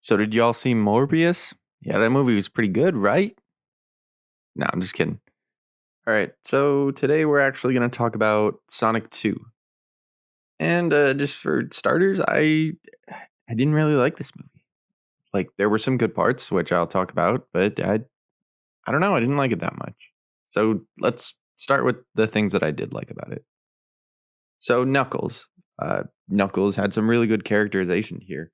So did y'all see Morbius? Yeah, that movie was pretty good, right? No, I'm just kidding. All right, so today we're actually going to talk about Sonic 2. And just for starters, I didn't really like this movie. Like there were some good parts which I'll talk about, but I don't know, I didn't like it that much. So let's start with the things that I did like about it. So Knuckles, Knuckles had some really good characterization here.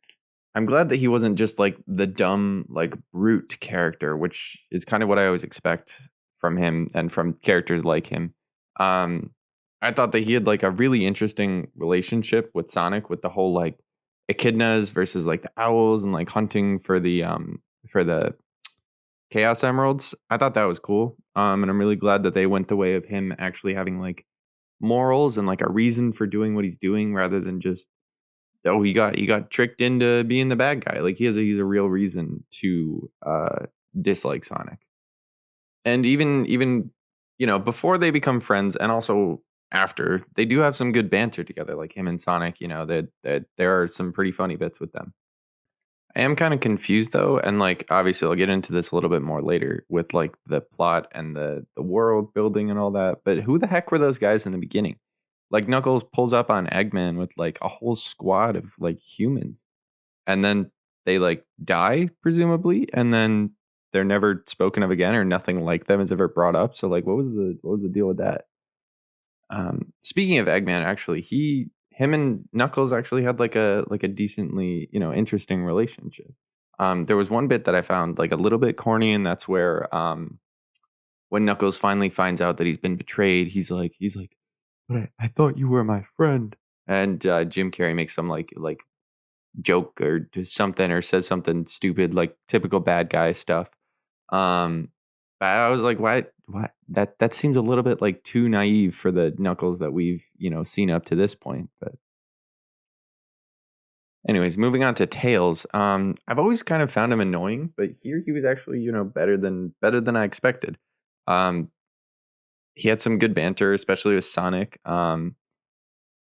I'm glad that he wasn't just like the dumb, like brute character, which is kind of what I always expect from him and from characters like him. Um, I thought that he had like a really interesting relationship with Sonic, with the whole like echidnas versus like the owls and like hunting for the Chaos Emeralds. I thought that was cool. And I'm really glad that they went the way of him actually having like morals and like a reason for doing what he's doing rather than just he got tricked into being the bad guy. Like he's a real reason to dislike Sonic. And even before they become friends and also after, they do have some good banter together, like him and Sonic, that there are some pretty funny bits with them. I am kind of confused though, and like obviously I'll get into this a little bit more later with like the plot and the world building and all that. But who the heck were those guys in the beginning? Like Knuckles pulls up on Eggman with like a whole squad of like humans, and then they like die presumably, and then they're never spoken of again, or nothing like them is ever brought up. So like, what was the deal with that? Speaking of Eggman, actually, him and Knuckles actually had like a decently interesting relationship. There was one bit that I found like a little bit corny, and that's where when Knuckles finally finds out that he's been betrayed, he's like, but I thought you were my friend. And Jim Carrey makes some like joke or does something or says something stupid, like typical bad guy stuff. Um, but I was like, why? What? That seems a little bit like too naive for the Knuckles that we've seen up to this point. But anyways, moving on to Tails. I've always kind of found him annoying, but here he was actually better than I expected. Um, he had some good banter, especially with Sonic.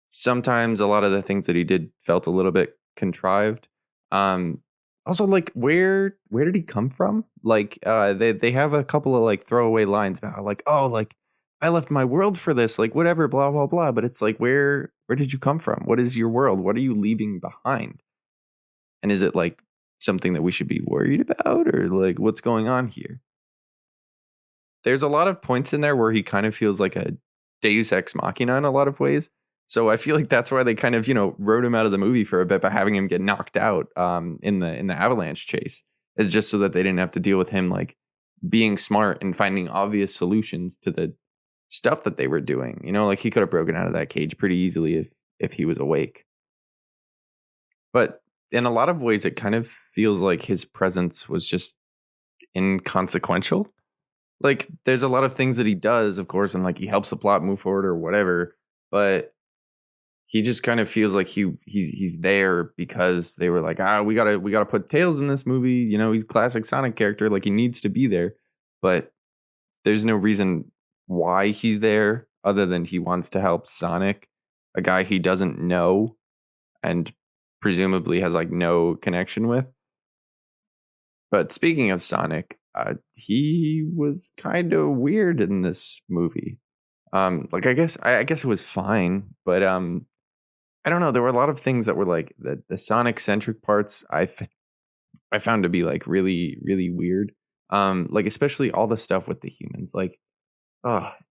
Sometimes a lot of the things that he did felt a little bit contrived. Um, Also, like where did he come from? Like, they have a couple of like throwaway lines about like, oh, like I left my world for this, like whatever, blah blah blah. But it's like, where did you come from? What is your world? What are you leaving behind? And is it like something that we should be worried about, or like what's going on here? There's a lot of points in there where he kind of feels like a Deus Ex Machina in a lot of ways. So I feel like that's why they kind of wrote him out of the movie for a bit by having him get knocked out in the avalanche chase, is just so that they didn't have to deal with him like being smart and finding obvious solutions to the stuff that they were doing. Like he could have broken out of that cage pretty easily if he was awake. But in a lot of ways, it kind of feels like his presence was just inconsequential. Like there's a lot of things that he does, of course, and like he helps the plot move forward or whatever, but he just kind of feels like he's there because they were like, we gotta put Tails in this movie. He's a classic Sonic character, like he needs to be there. But there's no reason why he's there other than he wants to help Sonic, a guy he doesn't know and presumably has like no connection with. But speaking of Sonic, he was kind of weird in this movie. Like I guess it was fine, but I don't know. There were a lot of things that were like the Sonic centric parts. I found to be like really really weird. Like especially all the stuff with the humans. Like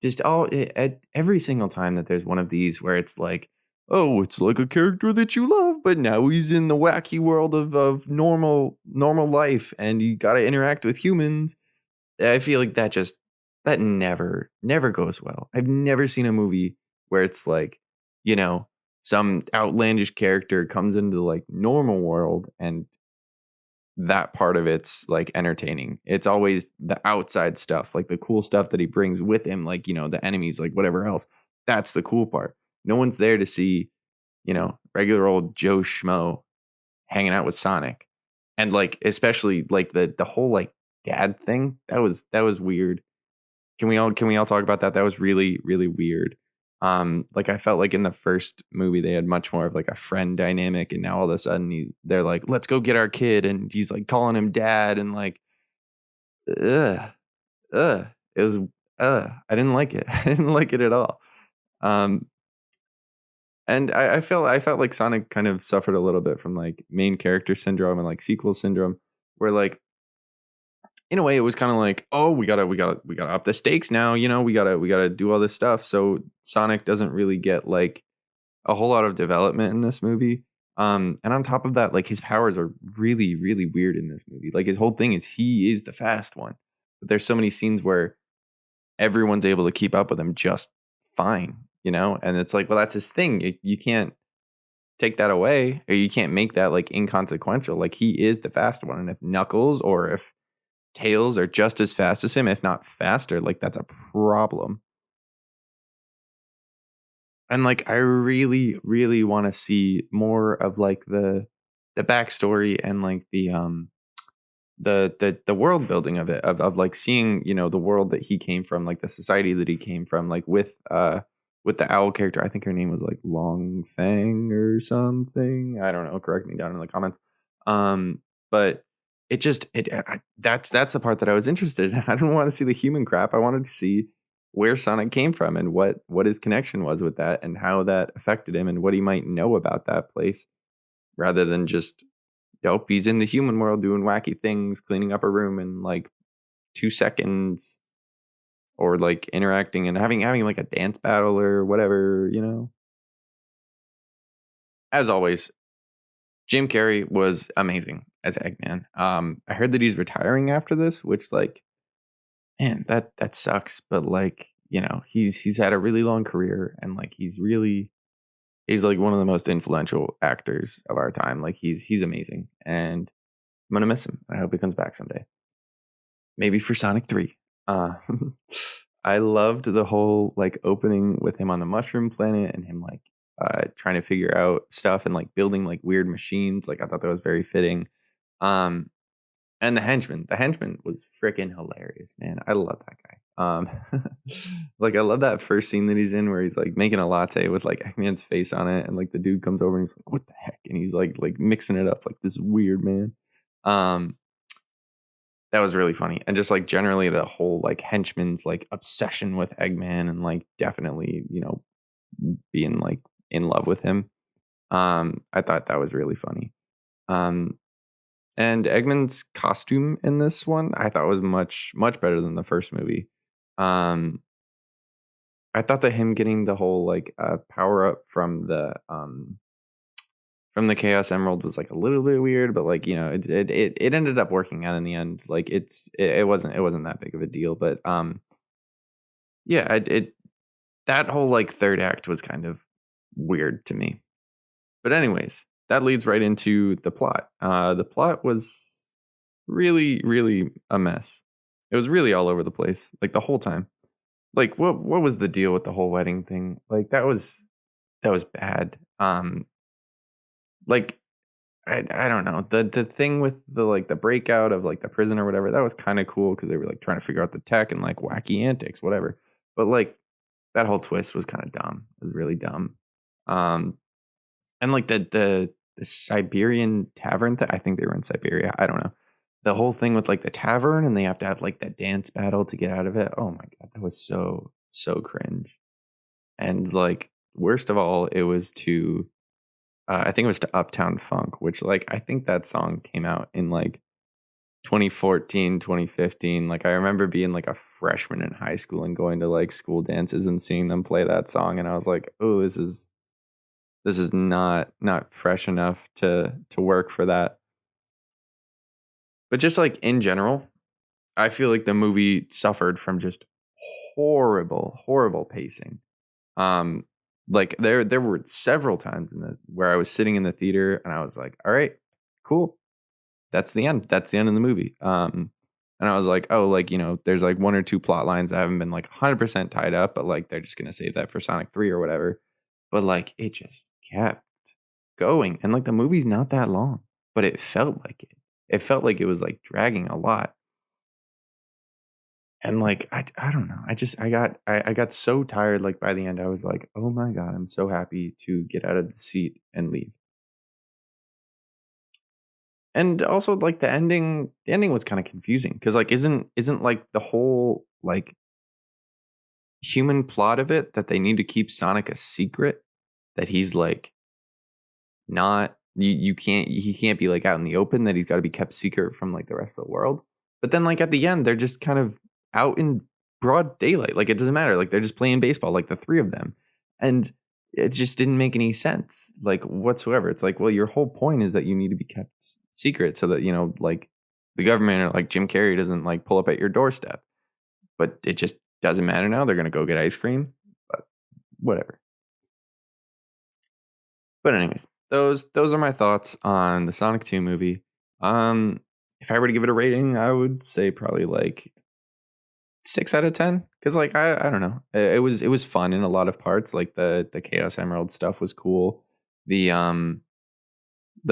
just at every single time that there's one of these where it's like, oh, it's like a character that you love, but now he's in the wacky world of normal life, and you got to interact with humans. I feel like that never goes well. I've never seen a movie where it's like, you know, some outlandish character comes into like normal world and that part of it's like entertaining. It's always the outside stuff, like the cool stuff that he brings with him, like, the enemies, like whatever else. That's the cool part. No one's there to see, regular old Joe Schmo hanging out with Sonic. And like especially like the whole like dad thing, that was weird. Can we all talk about that? That was really, really weird. Like I felt like in the first movie they had much more of like a friend dynamic, and now all of a sudden they're like, let's go get our kid, and he's like calling him dad, and like, ugh, ugh. It was I didn't like it. I didn't like it at all. Um, and I felt like Sonic kind of suffered a little bit from like main character syndrome and like sequel syndrome, where like in a way it was kind of like, oh, we gotta up the stakes now, we gotta do all this stuff. So Sonic doesn't really get like a whole lot of development in this movie. And on top of that, like his powers are really, really weird in this movie. Like his whole thing is he is the fast one. But there's so many scenes where everyone's able to keep up with him just fine, And it's like, well, that's his thing. You can't take that away, or you can't make that like inconsequential. Like he is the fast one. And if Knuckles or if Tails are just as fast as him, if not faster, like that's a problem. And like I really, really want to see more of like the backstory and like the world building of it, of like seeing, the world that he came from, like the society that he came from, like with the owl character. I think her name was like Long Fang or something. I don't know. Correct me down in the comments. But it just that's the part that I was interested in. I didn't want to see the human crap. I wanted to see where Sonic came from and what his connection was with that and how that affected him and what he might know about that place, rather than just, nope, he's in the human world doing wacky things, cleaning up a room in like 2 seconds, or like interacting and having like a dance. Or whatever. As always, Jim Carrey was amazing as Eggman. I heard that he's retiring after this, which, like, man, that sucks. But like, he's had a really long career, and like he's like one of the most influential actors of our time. Like he's amazing, and I'm gonna miss him. I hope he comes back someday. Maybe for Sonic 3. Uh, I loved the whole like opening with him on the Mushroom Planet and him like trying to figure out stuff and like building like weird machines. Like I thought that was very fitting. Um, and the henchman was freaking hilarious, man. I love that guy. Like I love that first scene that he's in where he's like making a latte with like Eggman's face on it, and like the dude comes over and he's like, "What the heck?" And he's like mixing it up like this weird man. Um, that was really funny. And just like generally the whole like henchman's like obsession with Eggman and like definitely, being like in love with him. I thought that was really funny. Um, and Eggman's costume in this one I thought was much, much better than the first movie. Um, I thought that him getting the whole like power up from the Chaos Emerald was like a little bit weird, but like it ended up working out in the end. Like it wasn't that big of a deal, but yeah, it that whole like third act was kind of weird to me. But anyways, that leads right into the plot. The plot was really, really a mess. It was really all over the place, like the whole time. Like what was the deal with the whole wedding thing? Like that was bad. Like I don't know. The thing with the like the breakout of like the prison or whatever, that was kind of cool because they were like trying to figure out the tech and like wacky antics, whatever. But like that whole twist was kind of dumb. It was really dumb. Um and like the Siberian tavern thing, I think they were in Siberia. I don't know. The whole thing with like the tavern and they have to have like that dance battle to get out of it. Oh my god, that was so cringe. And like worst of all, it was to I think it was to Uptown Funk, which like I think that song came out in like 2014, 2015. Like I remember being like a freshman in high school and going to like school dances and seeing them play that song, and I was like, "Oh, this is not fresh enough to work for that." But just like in general, I feel like the movie suffered from just horrible pacing. Um, like there were several times where I was sitting in the theater and I was like, all right, cool. That's the end. That's the end of the movie. And I was like, oh, like, there's like one or two plot lines that haven't been like 100% tied up, but like they're just going to save that for Sonic 3 or whatever. But like it just kept going. And like the movie's not that long, but it felt like it. It felt like it was like dragging a lot. And like I don't know. I got so tired. Like by the end, I was like, oh my god, I'm so happy to get out of the seat and leave. And also like the ending was kind of confusing because like isn't like the whole like human plot of it that they need to keep Sonic a secret, that he's like not you can't he can't be like out in the open, that he's got to be kept secret from like the rest of the world. But then like at the end they're just kind of out in broad daylight, like it doesn't matter, like they're just playing baseball, like the three of them. And it just didn't make any sense like whatsoever. It's like, well, your whole point is that you need to be kept secret so that like the government or like Jim Carrey doesn't like pull up at your doorstep. But it just doesn't matter now. They're going to go get ice cream, but whatever. But anyways, those are my thoughts on the Sonic 2 movie. If I were to give it a rating, I would say probably like 6 out of 10, cuz like I don't know. It was fun in a lot of parts, like the Chaos Emerald stuff was cool. The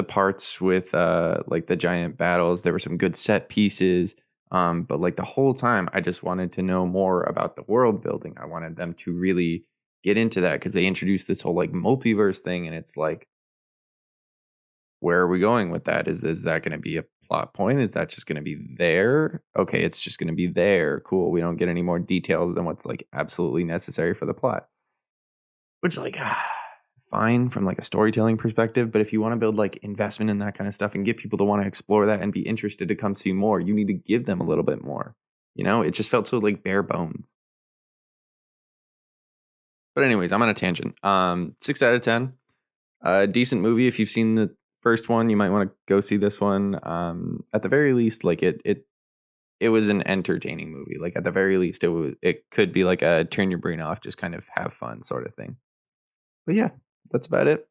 parts with like the giant battles, there were some good set pieces. But like the whole time I just wanted to know more about the world building. I wanted them to really get into that because they introduced this whole like multiverse thing, and it's like, where are we going with that? Is that going to be a plot point? Is that just going to be there? Okay, it's just going to be there. Cool. We don't get any more details than what's like absolutely necessary for the plot. Which like fine from like a storytelling perspective, but if you want to build like investment in that kind of stuff and get people to want to explore that and be interested to come see more, you need to give them a little bit more. It just felt so like bare bones. But anyways, I'm on a tangent. 6 out of 10. Decent movie. If you've seen the first one, you might want to go see this one. At the very least, like it was an entertaining movie. Like at the very least, it could be like a turn your brain off, just kind of have fun sort of thing. But yeah, that's about it.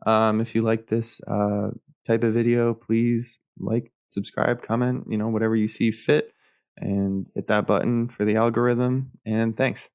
If you like this type of video, please like, subscribe, comment, whatever you see fit, and hit that button for the algorithm. And thanks.